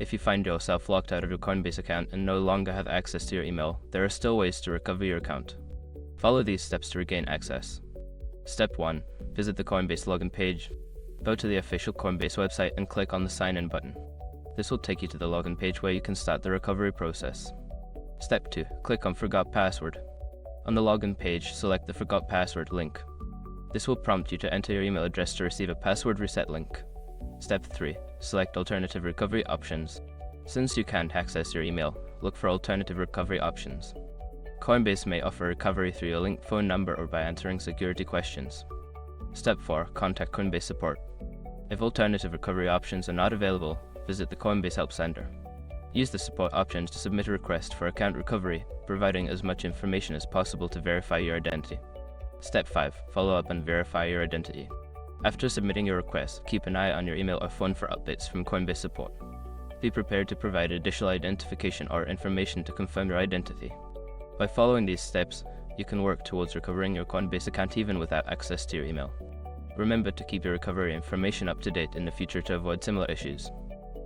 If you find yourself locked out of your Coinbase account and no longer have access to your email, there are still ways to recover your account. Follow these steps to regain access. Step 1. Visit the Coinbase login page. Go to the official Coinbase website and click on the Sign In button. This will take you to the login page where you can start the recovery process. Step 2. Click on Forgot Password. On the login page, select the Forgot Password link. This will prompt you to enter your email address to receive a password reset link. Step 3. Select Alternative Recovery Options. Since you can't access your email, look for alternative recovery options. Coinbase may offer recovery through your linked phone number or by answering security questions. Step 4. Contact Coinbase support. If alternative recovery options are not available, visit the Coinbase Help Center. Use the support options to submit a request for account recovery, providing as much information as possible to verify your identity. Step 5. Follow up and verify your identity. After submitting your request, keep an eye on your email or phone for updates from Coinbase support. Be prepared to provide additional identification or information to confirm your identity. By following these steps, you can work towards recovering your Coinbase account even without access to your email. Remember to keep your recovery information up to date in the future to avoid similar issues.